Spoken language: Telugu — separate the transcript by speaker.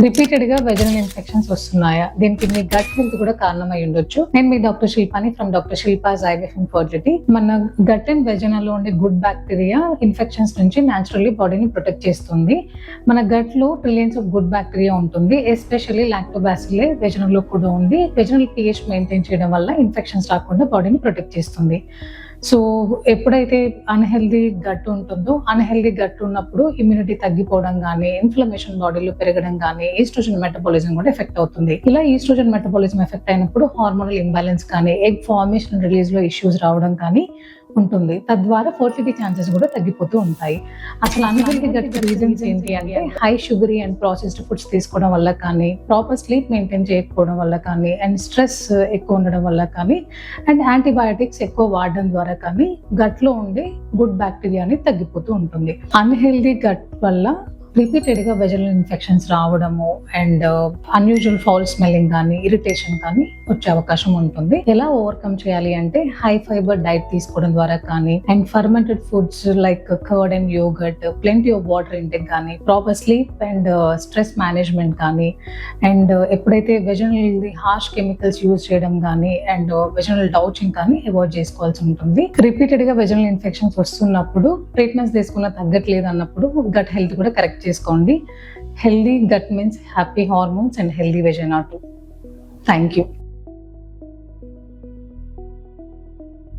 Speaker 1: రిపీటెడ్ గా వెజనల్ ఇన్ఫెక్షన్స్ వస్తున్నాయా? దీనికి మీ గట్ హెల్త్ కూడా కారణమై ఉండొచ్చు. నేను మీ డాక్టర్ శిల్పాని from doctor Shilpa's IVF and fertility. మన గట్ అండ్ వెజనల్ లో ఉండే గుడ్ బ్యాక్టీరియా ఇన్ఫెక్షన్స్ నుంచి న్యాచురల్లీ బాడీని ప్రొటెక్ట్ చేస్తుంది. మన గట్ లో ట్రిలియన్స్ ఆఫ్ గుడ్ బ్యాక్టీరియా ఉంటుంది. ఎస్పెషల్లీ లాక్టోబాసిల్లే వెజనల్ లో కూడా ఉంది. వెజనల్ pH మెయింటైన్ చేయడం వల్ల ఇన్ఫెక్షన్స్ రాకుండా బాడీని ప్రొటెక్ట్ చేస్తుంది. సో ఎప్పుడైతే అన్హెల్దీ గట్ ఉంటుందో, అన్హెల్దీ గట్ ఉన్నప్పుడు ఇమ్యూనిటీ తగ్గిపోవడం కానీ, ఇన్ఫ్లమేషన్ బాడీలో పెరగడం కానీ, ఈస్ట్రోజన్ మెటబాలిజం కూడా ఎఫెక్ట్ అవుతుంది. ఇలా ఈస్ట్రోజన్ మెటబాలిజం ఎఫెక్ట్ అయినప్పుడు హార్మోనల్ ఇంబ్యాలెన్స్ కానీ, ఎగ్ ఫార్మేషన్ రిలీజ్ లో ఇష్యూస్ రావడం కానీ ఉంటుంది. తద్వారా ఫర్టిలిటీ ఛాన్సెస్ కూడా తగ్గిపోతూ ఉంటాయి. అసలు అన్హెల్దీ గట్ రీజన్స్ ఏంటి అంటే, high sugary and processed foods తీసుకోవడం వల్ల కానీ, ప్రాపర్ స్లీప్ మెయింటైన్ చేయకపోవడం వల్ల కానీ, అండ్ స్ట్రెస్ ఎక్కువ ఉండడం వల్ల కానీ, అండ్ యాంటీబయాటిక్స్ ఎక్కువ వాడడం ద్వారా కానీ గట్ లో ఉండే గుడ్ బ్యాక్టీరియాని తగ్గిపోతూ ఉంటుంది. అన్హెల్దీ గట్ వల్ల రిపీటెడ్ గా వెజనల్ ఇన్ఫెక్షన్స్ రావడము అండ్ అన్యూజువల్ ఫౌల్ స్మెల్లింగ్ కానీ, ఇరిటేషన్ కానీ వచ్చే అవకాశం ఉంటుంది. ఎలా ఓవర్కమ్ చేయాలి అంటే, హై ఫైబర్ డైట్ తీసుకోవడం ద్వారా కానీ, and fermented foods like curd and yogurt, plenty of water intake కానీ, proper sleep and stress management కానీ, అండ్ ఎప్పుడైతే వెజనల్ హార్ష్ కెమికల్స్ యూజ్ చేయడం కానీ, అండ్ వెజనల్ డౌచింగ్ కానీ అవాయిడ్ చేసుకోవాల్సి ఉంటుంది. రిపీటెడ్ గా వెజనల్ ఇన్ఫెక్షన్స్ వస్తున్నప్పుడు, ట్రీట్మెంట్స్ తీసుకున్న తగ్గట్లేదు అన్నప్పుడు గట్ హెల్త్ కూడా కరెక్ట్ చేసుకోండి. Healthy gut means happy hormones and healthy వెజనా టూ. Thank you.